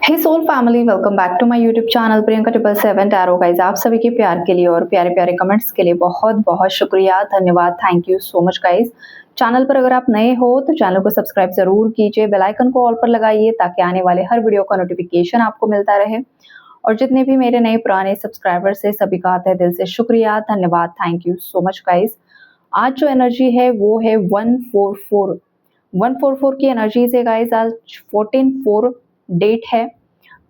Hey soul family, welcome back to my YouTube channel Priyanka 777 tarot guys. आप सभी के प्यार के लिए और प्यारे प्यारे कमेंट्स के लिए बहुत बहुत शुक्रिया, धन्यवाद, thank you so much guys. Channel पर अगर आप नए हो तो चैनल को सब्सक्राइब जरूर कीजिए, बेल आइकन को ऑल पर लगाइए ताकि आने वाले हर वीडियो का नोटिफिकेशन आपको मिलता रहे। और जितने भी मेरे नए पुराने सब्सक्राइबर्स है सभी का तहे दिल से शुक्रिया, धन्यवाद, thank you so much guys. आज जो एनर्जी है वो है 144 की एनर्जीज है गाइस। आज 14/4 डेट है।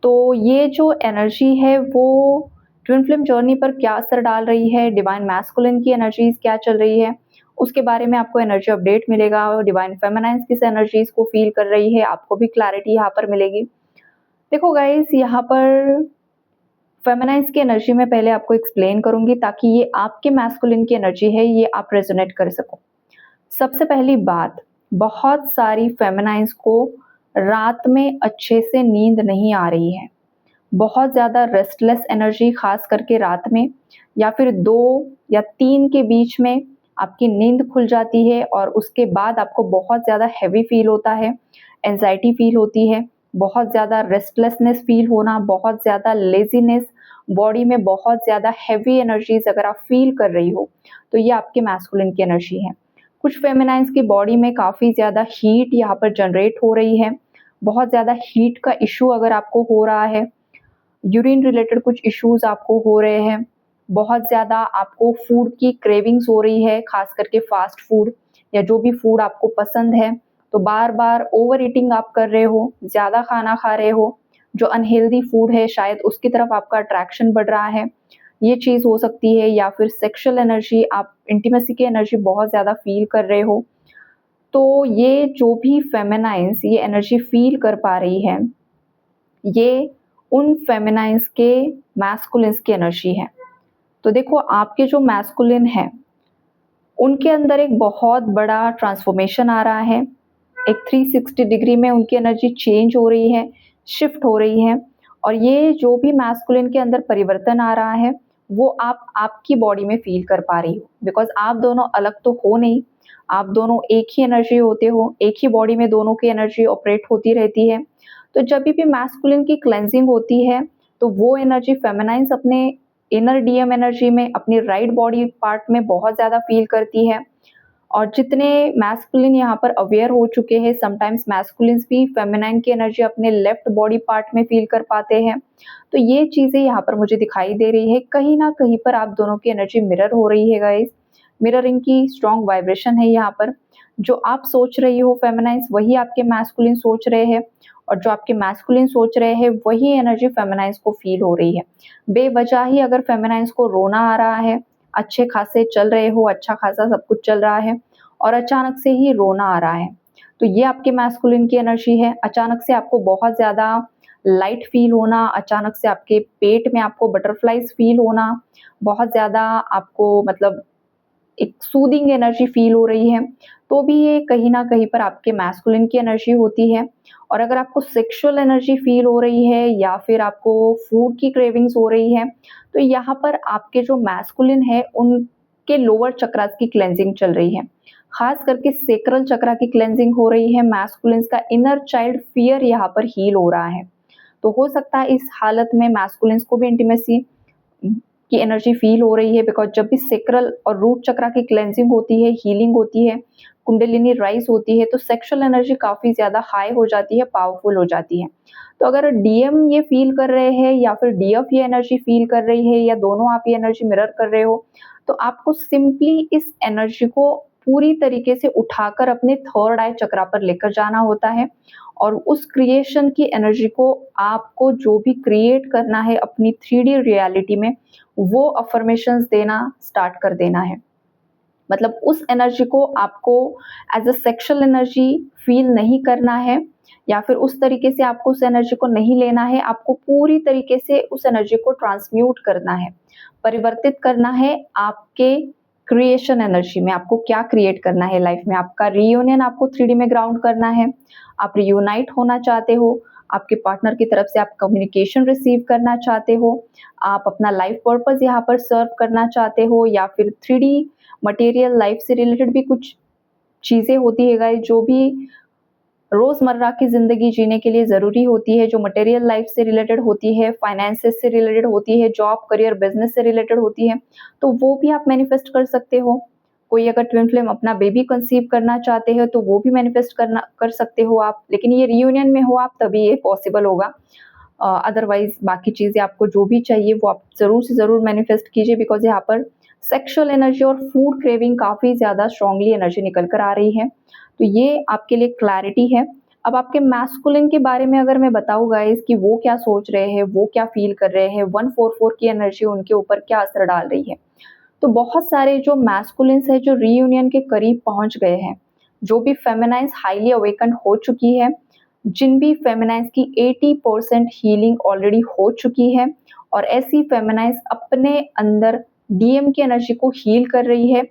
तो ये जो एनर्जी है वो ट्विन फ्लेम जर्नी पर क्या असर डाल रही है, डिवाइन मैस्कुलिन की एनर्जीज क्या चल रही है, उसके बारे में आपको एनर्जी अपडेट मिलेगा। और डिवाइन फेमिनाइन किस एनर्जीज को फील कर रही है, आपको भी क्लैरिटी यहाँ पर मिलेगी। देखो गाइस, यहाँ पर फेमिनाइन्स की एनर्जी में पहले आपको एक्सप्लेन करूंगी ताकि ये आपके मैस्कुलिन की एनर्जी है, ये आप रेजोनेट कर सको। सबसे पहली बात, बहुत सारी फेमिनाइन्स को रात में अच्छे से नींद नहीं आ रही है। बहुत ज़्यादा रेस्टलेस एनर्जी, खास करके रात में या फिर 2 या 3 के बीच में आपकी नींद खुल जाती है और उसके बाद आपको बहुत ज़्यादा हैवी फील होता है, एंजाइटी फील होती है, बहुत ज़्यादा रेस्टलेसनेस फील होना, बहुत ज़्यादा लेजीनेस, बॉडी में बहुत ज़्यादा हैवी एनर्जीज अगर आप फील कर रही हो तो ये आपके मैस्कुलिन की एनर्जी है। कुछ फेमिनाइन्स की बॉडी में काफ़ी ज़्यादा हीट यहाँ पर जनरेट हो रही है। बहुत ज़्यादा हीट का इशू अगर आपको हो रहा है, यूरिन रिलेटेड कुछ इश्यूज आपको हो रहे हैं, बहुत ज़्यादा आपको फूड की क्रेविंग्स हो रही है, खास करके फास्ट फूड या जो भी फूड आपको पसंद है, तो बार बार ओवर ईटिंग आप कर रहे हो, ज़्यादा खाना खा रहे हो, जो अनहेल्दी फूड है शायद उसकी तरफ आपका अट्रैक्शन बढ़ रहा है, ये चीज़ हो सकती है। या फिर सेक्सुअल एनर्जी, आप इंटीमेसी की एनर्जी बहुत ज़्यादा फील कर रहे हो। तो ये जो भी फेमिनाइन्स ये एनर्जी फील कर पा रही है, ये उन फेमिनाइन्स के मैस्कुलिन्स की एनर्जी है। तो देखो, आपके जो मैस्कुलिन है उनके अंदर एक बहुत बड़ा ट्रांसफॉर्मेशन आ रहा है। एक 360 डिग्री में उनकी एनर्जी चेंज हो रही है, शिफ्ट हो रही है। और ये जो भी मैस्कुलिन के अंदर परिवर्तन आ रहा है वो आप आपकी बॉडी में फील कर पा रही हो, बिकॉज आप दोनों अलग तो हो नहीं, आप दोनों एक ही एनर्जी होते हो, एक ही बॉडी में दोनों की एनर्जी ऑपरेट होती रहती है। तो जब भी मैस्कुलिन की क्लेंजिंग होती है तो वो एनर्जी फेमिनाइन्स अपने इनर डीएम एनर्जी में, अपनी राइट बॉडी पार्ट में बहुत ज़्यादा फील करती है। और जितने मैस्कुलिन यहाँ पर अवेयर हो चुके हैं, समटाइम्स मैस्कुलिन्स भी फेमिनाइन की एनर्जी अपने लेफ्ट बॉडी पार्ट में फील कर पाते हैं। तो ये चीज़ें यहाँ पर मुझे दिखाई दे रही है, कहीं ना कहीं पर आप दोनों की एनर्जी मिरर हो रही है गाइस। मिररिंग की स्ट्रॉन्ग वाइब्रेशन है यहाँ पर। जो आप सोच रही हो फेमिनाइन्स, वही आपके मैस्कुलिन सोच रहे हैं, और जो आपके मैस्कुलिन सोच रहे हैं वही एनर्जी फेमिनाइन्स को फील हो रही है। बेवजह ही अगर फेमिनाइन्स को रोना आ रहा है, अच्छे खासे चल रहे हो, अच्छा खासा सब कुछ चल रहा है और अचानक से ही रोना आ रहा है, तो ये आपके मैस्कुलिन की एनर्जी है। अचानक से आपको बहुत ज़्यादा लाइट फील होना, अचानक से आपके पेट में आपको बटरफ्लाइज फील होना, बहुत ज़्यादा आपको मतलब एक सूदिंग एनर्जी फील हो रही है, तो भी ये कहीं ना कहीं पर आपके मैस्कुलिन की एनर्जी होती है। और अगर आपको सेक्सुअल एनर्जी फील हो रही है या फिर आपको फूड की क्रेविंग्स हो रही है, तो यहाँ पर आपके जो मैस्कुलिन है उनके लोअर चक्रास की क्लेंजिंग चल रही है। खास करके सेक्रल चक्रा की क्लेंजिंग हो रही है। मैस्कुलिन्स का इनर चाइल्ड फियर यहाँ पर हील हो रहा है। तो हो सकता है इस हालत में मैस्कुलिन्स को भी इंटीमेसी की एनर्जी फील हो रही है, बिकॉज जब भी सेक्रल और रूट चक्रा की क्लेंजिंग होती है, हीलिंग होती है, कुंडलिनी राइज होती है, तो सेक्सुअल एनर्जी काफ़ी ज़्यादा हाई हो जाती है, पावरफुल हो जाती है। तो अगर डीएम ये फील कर रहे हैं या फिर डीएफ ये एनर्जी फील कर रही है या दोनों आप ये एनर्जी मिरर कर रहे हो, तो आपको सिंपली इस एनर्जी को पूरी तरीके से उठाकर अपने थर्ड आई चक्रा पर लेकर जाना होता है। और उस क्रिएशन की एनर्जी को आपको जो भी क्रिएट करना है अपनी 3D रियलिटी में, वो अफर्मेशंस देना स्टार्ट कर देना है। मतलब उस एनर्जी को आपको as a sexual energy feel नहीं करना है, या फिर उस तरीके से आपको उस एनर्जी को नहीं लेना है। आपको पूरी तरीके से उस एनर्जी को ट्रांसम्यूट करना है, परिवर्तित करना है आपके क्रिएशन एनर्जी में। आपको क्या क्रिएट करना है लाइफ में, आपका रियूनियन आपको 3D में ग्राउंड करना है। आप रियूनाइट होना चाहते हो, आपके पार्टनर की तरफ से आप कम्युनिकेशन रिसीव करना चाहते हो, आप अपना लाइफ पर्पस यहाँ पर सर्व करना चाहते हो, या फिर 3D मटेरियल लाइफ से रिलेटेड भी कुछ चीज़ें होती है गाइस, जो भी रोज़मर्रा की ज़िंदगी जीने के लिए ज़रूरी होती है, जो मटेरियल लाइफ़ से रिलेटेड होती है, फाइनेंसेस से रिलेटेड होती है, जॉब, करियर, बिज़नेस से रिलेटेड होती है, तो वो भी आप मैनिफेस्ट कर सकते हो। कोई अगर ट्विन फ्लेम अपना बेबी कंसीव करना चाहते हो, तो वो भी मैनिफेस्ट कर सकते हो आप, लेकिन ये रियूनियन में हो आप तभी ये पॉसिबल होगा। अदरवाइज़ बाकी चीज़ें आपको जो भी चाहिए वो आप ज़रूर से ज़रूर मैनिफेस्ट कीजिए, बिकॉज़ यहाँ पर सेक्सुअल एनर्जी और फूड क्रेविंग काफ़ी ज़्यादा स्ट्रॉन्गली एनर्जी निकल कर आ रही है। तो ये आपके लिए क्लैरिटी है। अब आपके मैस्कुलिन के बारे में अगर मैं बताऊँ गाइज़ कि वो क्या सोच रहे हैं, वो क्या फ़ील कर रहे हैं, 144 की एनर्जी उनके ऊपर क्या असर डाल रही है। तो बहुत सारे जो मैस्कुलिन्स हैं जो रियूनियन के करीब पहुँच गए हैं, जो भी फेमिनाइन्स हाइली अवेकन्ड हो चुकी है, जिन भी फेमिनाइन्स की 80% हीलिंग ऑलरेडी हो चुकी है और ऐसी फेमिनाइन्स अपने अंदर डीएम की एनर्जी को हील कर रही है।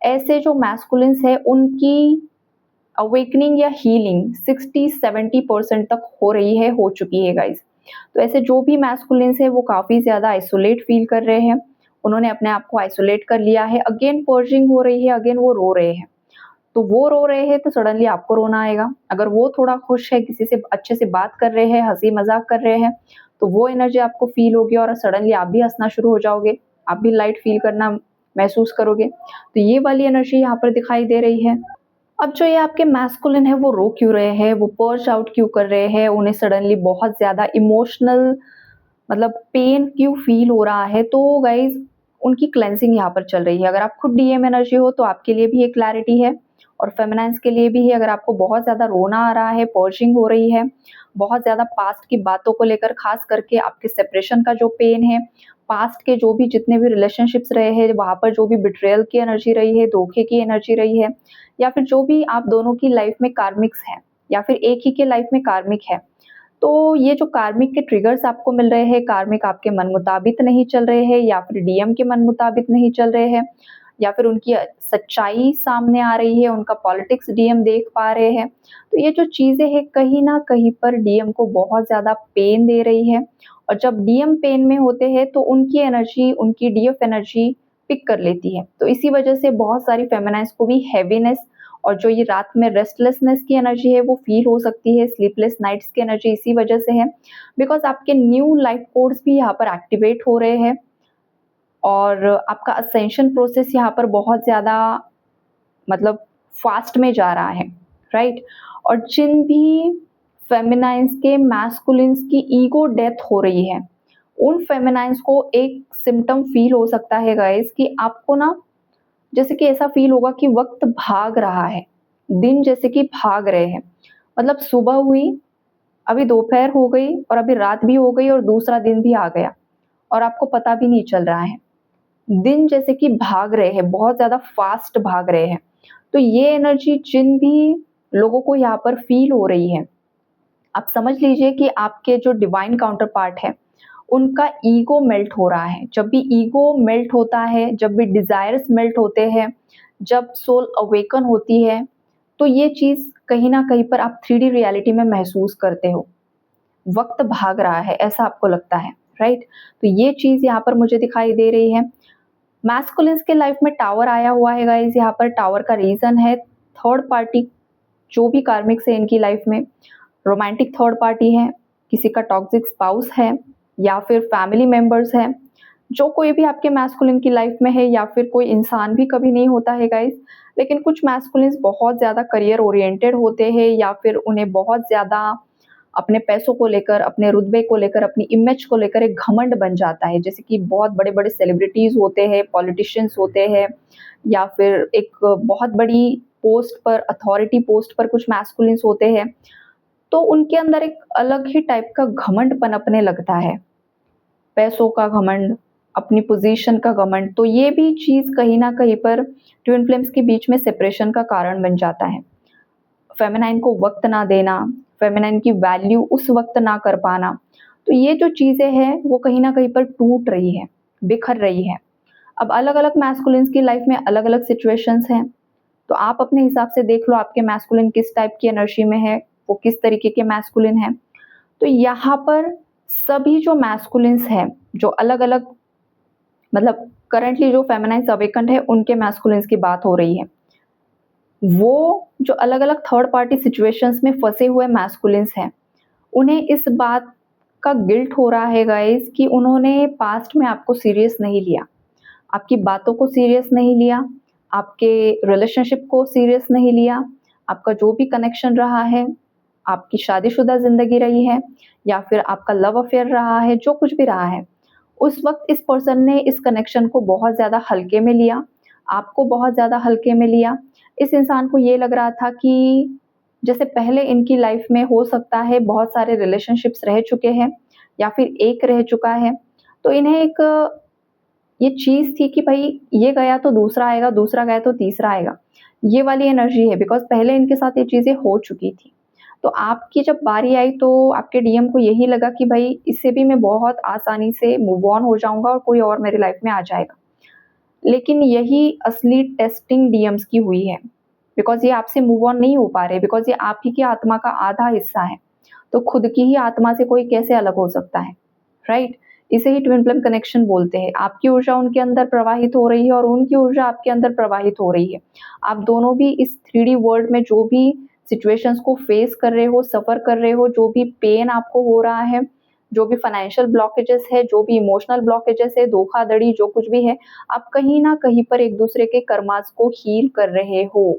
ऐसे जो मैस्कुलिन्स हैं उनकी अवेकनिंग या हीलिंग 60-70% तक हो रही है, हो चुकी है गाइज़। तो ऐसे जो भी मैस्कुलिन्स हैं वो काफ़ी ज़्यादा आइसोलेट फ़ील कर रहे हैं। उन्होंने अपने आप को आइसोलेट कर लिया है, अगेन पर्जिंग हो रही है, अगेन वो रो रहे हैं। तो वो रो रहे हैं तो सडनली आपको रोना आएगा। अगर वो थोड़ा खुश है, किसी से अच्छे से बात कर रहे हैं, हँसी-मज़ाक कर रहे हैं, तो वो एनर्जी आपको फ़ील होगी और सडनली आप भी हँसना शुरू हो जाओगे। आप भी लाइट फ़ील करना महसूस करोगे। तो ये वाली एनर्जी यहाँ पर दिखाई दे रही है। अब जो ये आपके मैस्कुलिन है वो रो क्यों रहे हैं, वो पर्च आउट क्यों कर रहे हैं, उन्हें सडनली बहुत ज़्यादा इमोशनल मतलब पेन क्यों फ़ील हो रहा है, तो गाइज़ उनकी क्लेंजिंग यहाँ पर चल रही है। अगर आप खुद डीएम एनर्जी हो तो आपके लिए भी ये क्लैरिटी है और फेमिनाइन्स के लिए भी है। अगर आपको बहुत ज़्यादा रोना आ रहा है, पर्चिंग हो रही है, बहुत ज़्यादा पास्ट की बातों को लेकर ख़ास करके आपके सेपरेशन का जो पेन है, पास्ट के जो भी जितने भी रिलेशनशिप्स रहे हैं, वहाँ पर जो भी बिट्रेयल की एनर्जी रही है, धोखे की एनर्जी रही है या फिर जो भी आप दोनों की लाइफ़ में कार्मिक्स हैं या फिर एक ही के लाइफ़ में कार्मिक है। तो ये जो कार्मिक के ट्रिगर्स आपको मिल रहे हैं, कार्मिक आपके मन मुताबिक नहीं चल रहे हैं या फिर डीएम के मन मुताबिक नहीं चल रहे हैं या फिर उनकी सच्चाई सामने आ रही है, उनका पॉलिटिक्स डीएम देख पा रहे हैं। तो ये जो चीज़ें हैं कहीं न कहीं पर डीएम को बहुत ज़्यादा पेन दे रही है और जब डीएम पेन में होते हैं तो उनकी एनर्जी, उनकी डीएफ एनर्जी पिक कर लेती है। तो इसी वजह से बहुत सारी फेमिनाइन्स को भी हैवीनेस और जो ये रात में रेस्टलेसनेस की एनर्जी है वो फ़ील हो सकती है, स्लीपलेस नाइट्स की एनर्जी इसी वजह से है, बिकॉज़ आपके न्यू लाइफ कोड्स भी यहाँ पर एक्टिवेट हो रहे हैं और आपका असेंशन प्रोसेस यहाँ पर बहुत ज़्यादा मतलब फ़ास्ट में जा रहा है, राइट? और जिन भी फेमिनाइन्स के मैस्कुलिन्स की ईगो डेथ हो रही है, उन फेमिनाइन्स को एक सिम्पटम फ़ील हो सकता है गाइज़ कि आपको ना जैसे कि ऐसा फ़ील होगा कि वक़्त भाग रहा है, दिन जैसे कि भाग रहे हैं। मतलब सुबह हुई, अभी दोपहर हो गई और अभी रात भी हो गई और दूसरा दिन भी आ गया और आपको पता भी नहीं चल रहा है। दिन जैसे कि भाग रहे हैं, बहुत ज़्यादा फ़ास्ट भाग रहे हैं। तो ये एनर्जी जिन भी लोगों को यहाँ पर फ़ील हो रही है, आप समझ लीजिए कि आपके जो डिवाइन काउंटर पार्ट है, उनका ईगो मेल्ट हो रहा है। जब भी ईगो मेल्ट होता है, जब भी डिज़ायर्स मेल्ट होते हैं, जब सोल अवेकन होती है, तो ये चीज़ कहीं न कहीं पर आप 3D रियलिटी में महसूस करते हो। वक़्त भाग रहा है, ऐसा आपको लगता है, राइट? तो ये चीज़ यहाँ पर मुझे दिखाई दे रही है। मैस्कुलिन्स के लाइफ में टावर आया हुआ है गाइज़, यहाँ पर टावर का रीज़न है थर्ड पार्टी जो भी कार्मिक्स है इनकी लाइफ में, रोमांटिक थर्ड पार्टी है, किसी का टॉक्सिक स्पाउस है या फिर फैमिली मेंबर्स हैं, जो कोई भी आपके मैस्कुलिन की लाइफ में है या फिर कोई इंसान भी कभी नहीं होता है गाइज़, लेकिन कुछ मैस्कुलिन्स बहुत ज़्यादा करियर ओरिएंटेड होते हैं या फिर उन्हें बहुत ज़्यादा अपने पैसों को लेकर, अपने रुतबे को लेकर, अपनी इमेज को लेकर एक घमंड बन जाता है। जैसे कि बहुत बड़े-बड़े सेलिब्रिटीज़ होते हैं, पॉलिटिशियंस होते हैं या फिर एक बहुत बड़ी पोस्ट पर, अथॉरिटी पोस्ट पर कुछ मैस्कुलिन्स होते हैं, तो उनके अंदर एक अलग ही टाइप का घमंड पनपने लगता है। पैसों का घमंड, अपनी पोज़ीशन का घमंड, तो ये भी चीज़ कहीं न कहीं पर ट्विन फ्लेम्स के बीच में सेपरेशन का कारण बन जाता है। फेमिनाइन को वक़्त ना देना, फेमिनाइन की वैल्यू उस वक़्त ना कर पाना, तो ये जो चीज़ें हैं वो कहीं न कहीं पर टूट रही है, बिखर रही है। अब अलग-अलग मैस्कुलिन्स की लाइफ़ में अलग-अलग सिचुएशंस हैं, तो आप अपने हिसाब से देख लो आपके मैस्कुलिन किस टाइप की एनर्जी में है, वो किस तरीके के मैस्कुलिन हैं। तो यहाँ पर सभी जो मैस्कुलिन्स हैं, जो अलग-अलग मतलब करंटली जो फेमिनाइन्स अवेकेंड है, उनके मैस्कुलिन्स की बात हो रही है। वो जो अलग-अलग थर्ड पार्टी सिचुएशंस में फँसे हुए मैस्कुलिन्स हैं, उन्हें इस बात का गिल्ट हो रहा है गाइस कि उन्होंने पास्ट में आपको सीरियस नहीं लिया, आपकी बातों को सीरियस नहीं लिया, आपके रिलेशनशिप को सीरियस नहीं लिया, आपका जो भी कनेक्शन रहा है, आपकी शादीशुदा ज़िंदगी रही है या फिर आपका लव अफेयर रहा है, जो कुछ भी रहा है, उस वक़्त इस पर्सन ने इस कनेक्शन को बहुत ज़्यादा हल्के में लिया, आपको बहुत ज़्यादा हल्के में लिया। इस इंसान को ये लग रहा था कि जैसे पहले इनकी लाइफ़ में हो सकता है बहुत सारे रिलेशनशिप्स रह चुके हैं या फिर एक रह चुका है, तो इन्हें एक ये चीज़ थी कि भई ये गया तो दूसरा आएगा, दूसरा गया तो तीसरा आएगा। ये वाली एनर्जी है बिकॉज़ पहले इनके साथ ये चीज़ें हो चुकी थी। तो आपकी जब बारी आई तो आपके डीएम को यही लगा कि भई इससे भी मैं बहुत आसानी से मूव ऑन हो जाऊँगा और कोई और मेरी लाइफ़ में आ जाएगा। लेकिन यही असली टेस्टिंग डीएम्स की हुई है, बिकॉज़ ये आपसे मूव ऑन नहीं हो पा रहे, बिकॉज़ ये आप ही की आत्मा का आधा हिस्सा है। तो खुद की ही आत्मा से कोई कैसे अलग हो सकता है, राइट? इसे ही ट्विन फ्लेम कनेक्शन बोलते हैं। आपकी ऊर्जा उनके अंदर प्रवाहित हो रही है और उनकी ऊर्जा आपके अंदर प्रवाहित हो रही है। आप दोनों भी इस 3D वर्ल्ड में जो भी सिचुएशंस को फेस कर रहे हो, सफ़र कर रहे हो, जो भी पेन आपको हो रहा है, जो भी फाइनेंशियल ब्लॉकेजेस है, जो भी इमोशनल ब्लॉकेजेस है, धोखाधड़ी जो कुछ भी है, आप कहीं न कहीं पर एक-दूसरे के कर्मास को हील कर रहे हो।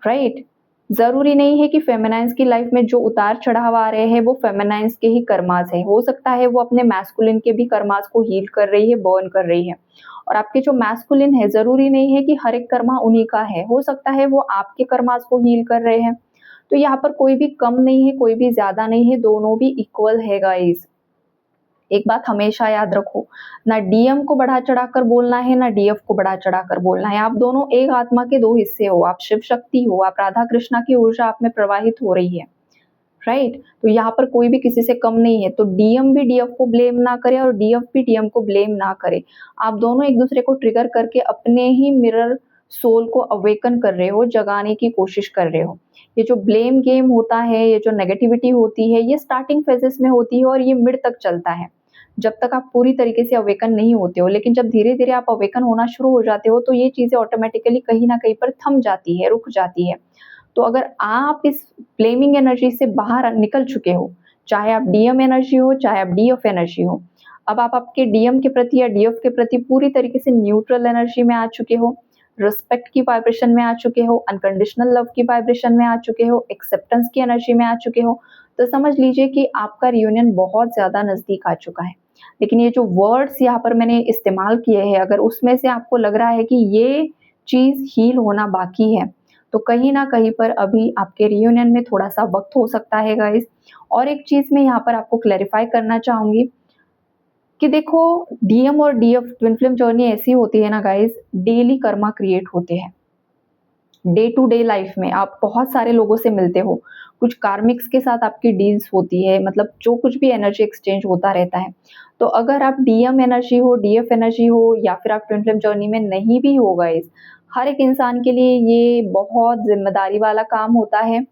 राइट? ज़रूरी नहीं है कि फेमिनाइन्स की लाइफ में जो उतार-चढ़ाव आ रहे हैं, वो फेमिनाइन्स के ही कर्मास हैं। हो सकता है वो अपने मैस्कुलिन के भी कर्मास को हील कर रही है, बर्न कर रही है। और आपके जो मैस्कुलिन है, ज़रूरी नहीं है कि हर एक कर्मा उन्हीं का है। हो सकता है वो आपके कर्मास को हील कर रहे हैं। तो यहाँ पर कोई भी कम नहीं है, कोई भी ज़्यादा नहीं है, दोनों भी इक्वल है गाइज़। एक बात हमेशा याद रखो, ना डीएम को बढ़ा-चढ़ा कर बोलना है, ना डीएफ को बढ़ा-चढ़ा कर बोलना है। आप दोनों एक आत्मा के 2 हिस्से हो, आप शिव शक्ति हो, आप राधा कृष्णा की ऊर्जा आप में प्रवाहित हो रही है, राइट? तो यहाँ पर कोई भी किसी से कम नहीं है, तो डीएम भी डीएफ को ब्लेम ना करे और डीएफ भी डीएम को ब्लेम ना करे। आप दोनों एक-दूसरे को ट्रिगर करके अपने ही मिरर सोल को अवेकन कर रहे हो, जगाने की कोशिश कर रहे हो। ये जो ब्लेम गेम होता है, ये जो नेगेटिविटी होती है, ये स्टार्टिंग फेजेस में होती है और ये मिड तक चलता है। जब तक आप पूरी तरीके से अवेकन नहीं होते हो, लेकिन जब धीरे-धीरे आप अवेकन होना शुरू हो जाते हो, तो ये चीज़ें ऑटोमैटिकली कहीं न कहीं पर थम जाती है, रुक जाती है। तो अगर आप इस फ्लेमिंग एनर्जी से बाहर निकल चुके हो, चाहे आप डीएम एनर्जी हो, चाहे आप डीएफ एनर्जी हो, अब आप आपके डीएम के प्रति या डीएफ के प्रति पूरी तरीके से न्यूट्रल एनर्जी में आ चुके हो, रिस्पेक्ट की वाइब्रेशन में आ चुके हो, अनकंडीशनल लव की वाइब्रेशन में आ चुके हो, एक्सेप्टेंस की एनर्जी में आ चुके हो, तो समझ लीजिए कि आपका रियूनियन बहुत ज़्यादा नज़दीक आ चुका है। लेकिन ये जो वर्ड्स यहाँ पर मैंने इस्तेमाल किए हैं, अगर उसमें से आपको लग रहा है कि ये चीज़ हील होना बाकी है, तो कहीं न कहीं पर अभी आपके रियूनियन में थोड़ा-सा वक़्त हो सकता है गाइज़। और एक चीज़ मैं यहाँ पर आपको क्लैरिफ़ाई करना चाहूँगी कि देखो, डीएम और डीएफ ट्विन फ्लेम जर्नी ऐसी होती है ना गाइज़, डेली कर्मा क्रिएट होते हैं। डे टू डे लाइफ में आप बहुत सारे लोगों से मिलते हो, कुछ कार्मिक्स के साथ आपकी डील्स होती है, मतलब जो कुछ भी एनर्जी एक्सचेंज होता रहता है। तो अगर आप डीएम एनर्जी हो, डीएफ एनर्जी हो या फिर आप ट्विन फ्लेम जर्नी में नहीं भी हो गाइस, हर एक इंसान के लिए ये बहुत ज़िम्मेदारी वाला काम होता है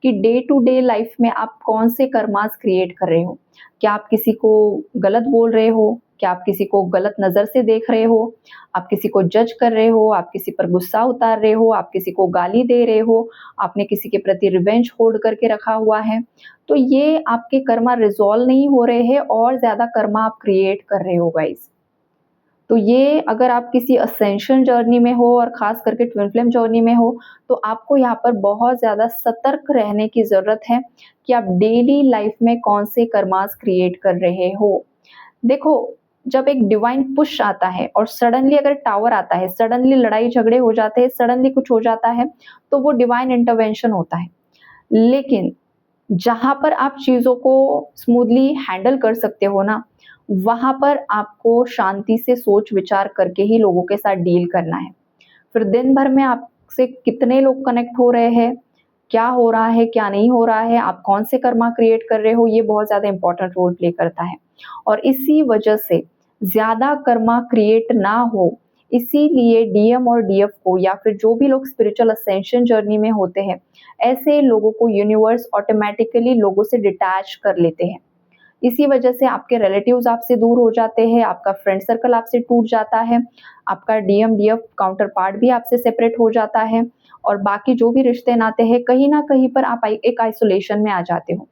कि डे टू डे लाइफ में आप कौन से कर्मास क्रिएट कर रहे हो। क्या आप किसी को गलत बोल रहे हो? क्या आप किसी को गलत नज़र से देख रहे हो? आप किसी को जज कर रहे हो, आप किसी पर गुस्सा उतार रहे हो, आप किसी को गाली दे रहे हो, आपने किसी के प्रति रिवेंज होल्ड करके रखा हुआ है, तो ये आपके कर्मा रिज़ॉल्व नहीं हो रहे हैं और ज़्यादा कर्मा आप क्रिएट कर रहे हो गाइस। तो ये अगर आप किसी असेंशन जर्नी में हो और ख़ास करके ट्विन फ्लेम जर्नी में हो, तो आपको यहाँ पर बहुत ज़्यादा सतर्क रहने की ज़रूरत है कि आप डेली लाइफ़ में कौन से कर्मास क्रिएट कर रहे हो। देखो, जब एक डिवाइन पुश आता है और सडनली अगर टावर आता है, सडनली लड़ाई झगड़े हो जाते हैं, सडनली कुछ हो जाता है, तो वो डिवाइन इंटरवेंशन होता है। लेकिन जहाँ पर आप चीज़ों को स्मूथली हैंडल कर सकते हो ना, वहाँ पर आपको शांति से सोच विचार करके ही लोगों के साथ डील करना है। फिर दिन भर में आपसे कितने लोग कनेक्ट हो रहे हैं, क्या हो रहा है, क्या नहीं हो रहा है, आप कौन से कर्मा क्रिएट कर रहे हो, ये बहुत ज़्यादा इम्पोर्टेंट रोल प्ले करता है। और इसी वजह से ज़्यादा कर्मा क्रिएट ना हो, इसीलिए डीएम और डीएफ को या फिर जो भी लोग स्पिरिचुअल असेंशन जर्नी में होते हैं, ऐसे लोगों को यूनिवर्स ऑटोमैटिकली लोगों से डिटैच कर लेते हैं। इसी वजह से आपके रिलेटिव्स आपसे दूर हो जाते हैं, आपका फ्रेंड सर्कल आपसे टूट जाता है, आपका डीएम, डीएफ काउंटर पार्ट भी आपसे सेपरेट हो जाता है और बाकी जो भी रिश्ते नाते हैं कहीं न कहीं पर आप एक आइसोलेशन में आ जाते हो।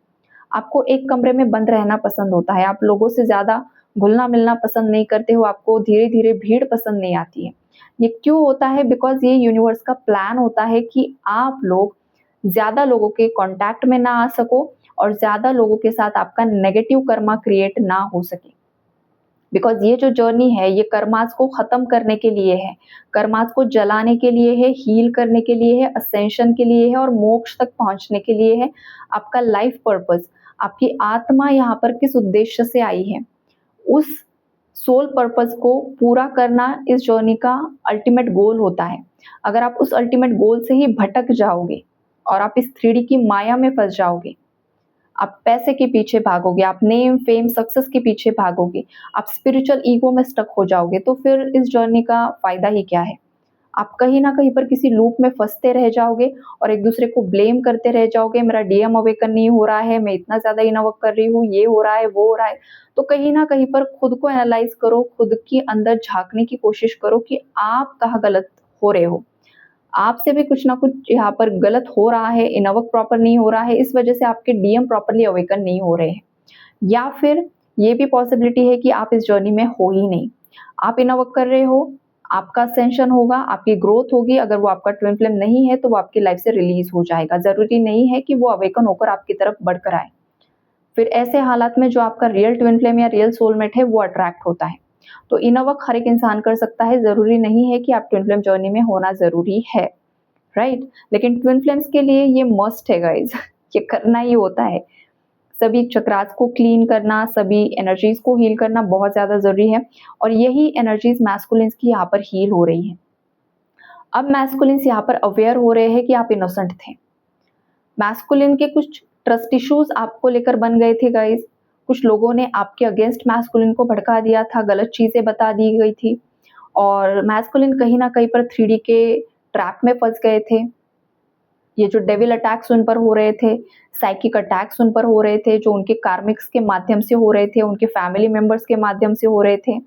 आपको एक कमरे में बंद रहना पसंद होता है, आप लोगों से ज़्यादा घुलना-मिलना पसंद नहीं करते हो, आपको धीरे-धीरे भीड़ पसंद नहीं आती है। ये क्यों होता है? बिकॉज़ ये यूनिवर्स का प्लान होता है कि आप लोग ज़्यादा लोगों के कॉन्टैक्ट में ना आ सको और ज़्यादा लोगों के साथ आपका नेगेटिव कर्मा क्रिएट ना हो सके। बिकॉज़ ये जो जर्नी है, ये कर्मास को ख़त्म करने के लिए है, कर्मास को जलाने के लिए है, हील करने के लिए है, असेंशन के लिए है और मोक्ष तक पहुँचने के लिए है। आपका लाइफ पर्पस, आपकी आत्मा यहाँ पर किस उद्देश्य से आई है, उस सोल पर्पस को पूरा करना इस जर्नी का अल्टीमेट गोल होता है। अगर आप उस अल्टीमेट गोल से ही भटक जाओगे और आप इस 3D की माया में फँस जाओगे, आप पैसे के पीछे भागोगे, आप नेम, फेम, सक्सेस के पीछे भागोगे, आप स्पिरिचुअल ईगो में स्टक हो जाओगे, तो फिर इस जर्नी का फ़ायदा ही क्या है? आप कहीं न कहीं पर किसी लूप में फँसते रह जाओगे और एक-दूसरे को ब्लेम करते रह जाओगे, मेरा डीएम अवेकन नहीं हो रहा है, मैं इतना ज़्यादा इनर वर्क कर रही हूँ, ये हो रहा है, वो हो रहा है। तो कहीं न कहीं पर खुद को एनालाइज़ करो, खुद के अंदर झाँकने की कोशिश करो कि आप कहाँ गलत हो रहे हो। आपसे भी कुछ ना कुछ यहाँ पर गलत हो रहा है, इनर वर्क प्रॉपर नहीं हो रहा है, इस वजह से आपके डीएम प्रॉपर्ली अवेकन नहीं हो रहे हैं। या फिर ये भी पॉसिबिलिटी है कि आप इस जर्नी में हो ही नहीं। आप इनर वर्क कर रहे हो, आपका असेंशन होगा, आपकी ग्रोथ होगी, अगर वो आपका ट्विन फ्लेम नहीं है तो वो आपकी लाइफ से रिलीज़ हो जाएगा। ज़रूरी नहीं है कि वो अवेकन होकर आपकी तरफ बढ़कर आए। फिर ऐसे हालात में जो आपका रियल ट्विन फ्लेम या रियल सोलमेट है वो अट्रैक्ट होता है। तो इनर वर्क हर एक इंसान कर सकता है, ज़रूरी नहीं है कि आप ट्विन फ्लेम जर्नी में होना ज़रूरी है, राइट? लेकिन ट्विन फ्लेम्स के लिए ये मस्ट है गाइज़ ये करना ही होता है। सभी चक्रास को क्लीन करना, सभी एनर्जीज़ को हील करना बहुत ज़्यादा ज़रूरी है और यही एनर्जीज़ मैस्कुलिन्स की यहाँ पर हील हो रही हैं। अब मैस्कुलिन्स यहाँ पर अवेयर हो रहे हैं कि आप इनोसेंट थे। मैस्कुलिन के कुछ ट्रस्ट इश्यूज़ आपको लेकर बन गए थे गाइज़। कुछ लोगों ने आपके अगेंस्ट मैस्कुलिन को भड़का दिया था, गलत चीज़ें बता दी गई थी और मैस्कुलिन कहीं न कहीं पर 3D के ट्रैप में फँस गए थे। ये जो डेविल अटैक्स उन पर हो रहे थे, साइकिक अटैक्स उन पर हो रहे थे, जो उनके कार्मिक्स के माध्यम से हो रहे थे, उनके फैमिली मेंबर्स के माध्यम से हो रहे थे,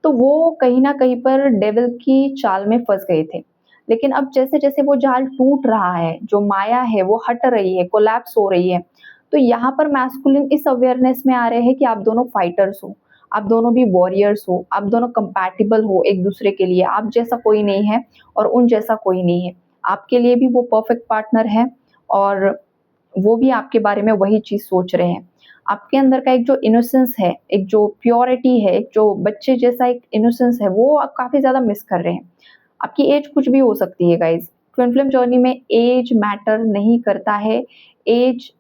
तो वो कहीं न कहीं पर डेविल की चाल में फँस गए थे। लेकिन अब जैसे-जैसे वो जाल टूट रहा है, जो माया है वो हट रही है, कोलैप्स हो रही है, तो यहाँ पर मैस्कुलिन इस अवेयरनेस में आ रहे हैं कि आप दोनों फाइटर्स हो, आप दोनों भी वॉरियर्स हो, आप दोनों कंपैटिबल हो एक-दूसरे के लिए, आप जैसा कोई नहीं है और उन जैसा कोई नहीं है। आपके लिए भी वो परफेक्ट पार्टनर है और वो भी आपके बारे में वही चीज़ सोच रहे हैं। आपके अंदर का एक जो इनोसेंस है, एक जो प्योरिटी है, एक जो बच्चे जैसा एक इनोसेंस है, वो आप काफ़ी ज़्यादा मिस कर रहे हैं। आपकी एज कुछ भी हो सकती है गाइज़। ट्विन फ्लेम जर्नी में एज मैटर नहीं करता है। एज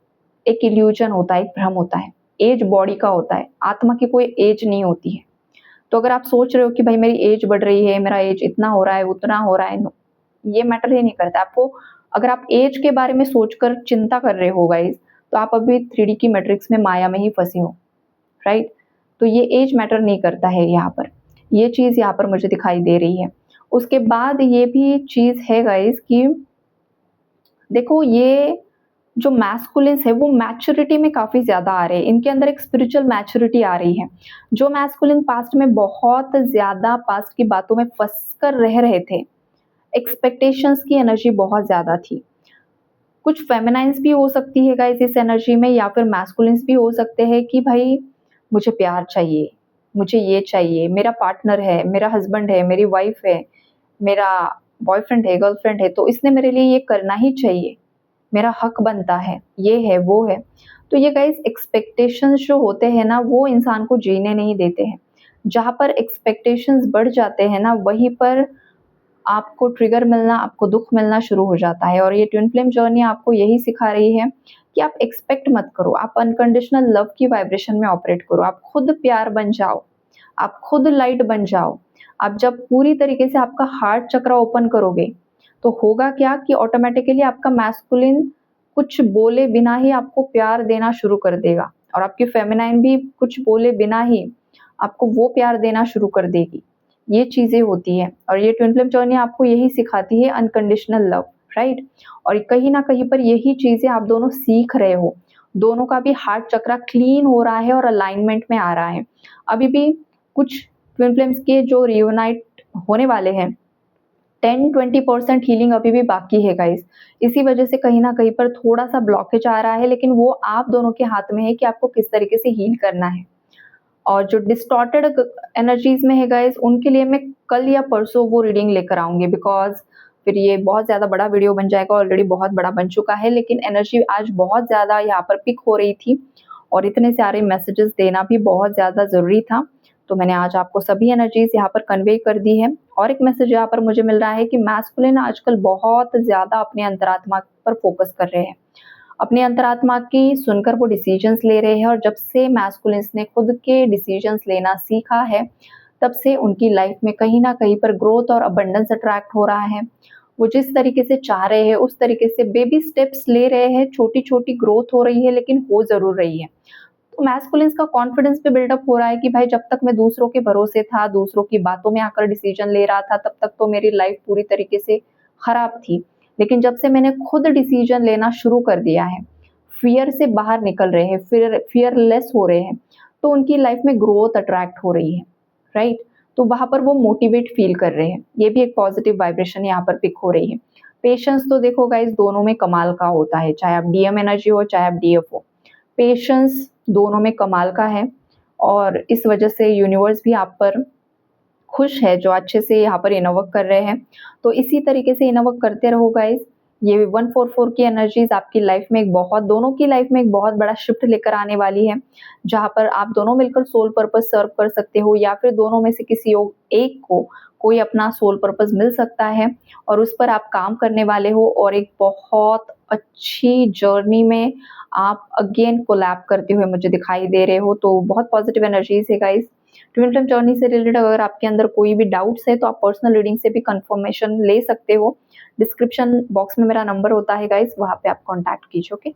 एक इल्यूज़न होता है, एक भ्रम होता है। एज बॉडी का होता है, आत्मा की कोई एज नहीं होती है। तो अगर आप सोच रहे हो कि भाई मेरी एज बढ़ रही है, मेरा एज इतना हो रहा है, उतना हो रहा है, नो, ये मैटर ही नहीं करता। आपको अगर आप एज के बारे में सोचकर चिंता कर रहे हो गाइज़, तो आप अभी 3D की मैट्रिक्स में माया में ही फँसे हो, राइट? तो ये एज मैटर नहीं करता है यहाँ पर। ये चीज़ यहाँ पर मुझे दिखाई दे रही है। उसके बाद ये भी चीज़ है गाइज़ कि देखो ये जो मैस्कुलिन्स है वो मैच्योरिटी में काफ़ी ज़्यादा आ रहे हैं। इनके अंदर एक स्पिरिचुअल मैच्योरिटी आ रही है। जो मैस्कुलिन पास्ट में बहुत ज़्यादा पास्ट की बातों में फँस कर रह रहे थे, एक्सपेक्टेशंस की एनर्जी बहुत ज़्यादा थी। कुछ फेमिनाइन्स भी हो सकती है गाइस इस एनर्जी में या फिर मैस्कुलिन्स भी हो सकते हैं कि भाई मुझे प्यार चाहिए, मुझे ये चाहिए, मेरा पार्टनर है, मेरा हस्बैंड है, मेरी वाइफ है, मेरा बॉयफ्रेंड है, गर्लफ्रेंड है, तो इसने मेरे लिए ये करना ही चाहिए, मेरा हक बनता है, ये है, वो है। तो ये गाइस एक्सपेक्टेशंस जो होते हैं ना वो इंसान को जीने नहीं देते हैं। जहाँ पर एक्सपेक्टेशंस बढ़ जाते हैं ना वहीं पर आपको ट्रिगर मिलना, आपको दुःख मिलना शुरू हो जाता है और ये ट्विन फ्लेम जर्नी आपको यही सिखा रही है कि आप एक्सपेक्ट मत करो, आप अनकंडीशनल लव की वाइब्रेशन में ऑपरेट करो, आप खुद प्यार बन जाओ, आप खुद लाइट बन जाओ। आप जब पूरी तरीके से आपका हार्ट चक्र ओपन करोगे, तो होगा क्या कि ऑटोमेटिकली आपका मैस्कुलिन कुछ बोले बिना ही आपको प्यार देना शुरू कर देगा और आपकी फेमिनाइन भी कुछ बोले बिना ही आपको वो प्यार देना शुरू कर देगी। ये चीज़ें होती हैं और ये ट्विन फ्लेम जर्नी आपको यही सिखाती है अनकंडीशनल लव, राइट? और कहीं न कहीं पर यही चीज़ें आप दोनों सीख रहे हो दोनों का भी हार्ट चक्रा क्लीन हो रहा है और अलाइनमेंट में आ रहा है। अभी भी कुछ ट्विन फ्लेम्स के जो रियूनाइट होने वाले हैं 10-20% हीलिंग अभी भी बाकी है गाइस। इसी वजह से कहीं न कहीं पर थोड़ा-सा ब्लॉकेज आ रहा है, लेकिन वो आप दोनों के हाथ में है कि आपको किस तरीके से हील करना है। और जो डिस्टॉर्टेड एनर्जीज़ में है गाइस, उनके लिए मैं कल या परसों वो रीडिंग लेकर आऊँगी, बिकॉज़ फिर ये बहुत ज़्यादा बड़ा वीडियो बन जाएगा, ऑलरेडी बहुत बड़ा बन चुका है, लेकिन एनर्जी आज बहुत ज़्यादा यहाँ पर पिक हो रही थी और इतने सारे मैसेजेस देना भी बहुत ज़्यादा ज़रूरी था। तो मैंने आज आपको सभी एनर्जीज़ यहाँ पर कन्वे कर दी है। और एक मैसेज यहाँ पर मुझे मिल रहा है कि मैस्कुलिन आजकल बहुत ज़्यादा अपने अंतरात्मा पर फोकस कर रहे हैं। अपनी अंतरात्मा की सुनकर वो डिसीजंस ले रहे हैं, और जब से मैस्कुलिन्स ने खुद के डिसीजंस लेना सीखा है, तब से उनकी लाइफ में कहीं न कहीं पर ग्रोथ और अबंडेंस अट्रैक्ट हो रहा है। वो जिस तरीके से चाह रहे हैं, उस तरीके से बेबी स्टेप्स ले रहे हैं, छोटी-छोटी ग्रोथ हो रही है, लेकिन हो ज़रूर रही है। तो मैस्कुलिन्स का कॉन्फिडेंस भी बिल्डअप हो रहा है कि भाई जब तक मैं दूसरों के भरोसे था, दूसरों की बातों में आकर डिसीजन ले रहा था, तब तक तो मेरी लाइफ पूरी तरीके से खराब थी। लेकिन जब से मैंने खुद डिसीजन लेना शुरू कर दिया है, फ़ियर से बाहर निकल रहे हैं, फ़ियरलेस हो रहे हैं, तो उनकी लाइफ में ग्रोथ अट्रैक्ट हो रही है, राइट? तो वहाँ पर वो मोटिवेट फ़ील कर रहे हैं। ये भी एक पॉज़िटिव वाइब्रेशन यहाँ पर पिक हो रही है। पेशेंस तो देखो गाइज़, दोनों में कमाल का होता है, चाहे आप डीएम एनर्जी हो, चाहे आप डीएफ हो। पेशेंस दोनों में कमाल का है, और इस वजह से यूनिवर्स भी आप पर खुश है, जो अच्छे से यहाँ पर इनर वर्क कर रहे हैं। तो इसी तरीके से इनर वर्क करते रहो गाइज़। ये 144 की एनर्जीज़ आपकी लाइफ में एक बहुत, दोनों की लाइफ में एक बहुत बड़ा शिफ्ट लेकर आने वाली है, जहाँ पर आप दोनों मिलकर सोल पर्पस सर्व कर सकते हो, या फिर दोनों में से किसी एक को कोई अपना सोल पर्पस मिल सकता है और उस पर आप काम करने वाले हो, और एक बहुत अच्छी जर्नी में आप अगेन कोलैब करते हुए मुझे दिखाई दे रहे हो। तो बहुत पॉजिटिव एनर्जीज़ है गाइज़। ट्विन फ्लेम जर्नी से रिलेटेड अगर आपके अंदर कोई भी डाउट्स है, तो आप पर्सनल रीडिंग से भी कंफर्मेशन ले सकते हो। डिस्क्रिप्शन बॉक्स में मेरा नंबर होता है गाइज़, वहाँ पे आप कॉन्टैक्ट कीजिए, ओके?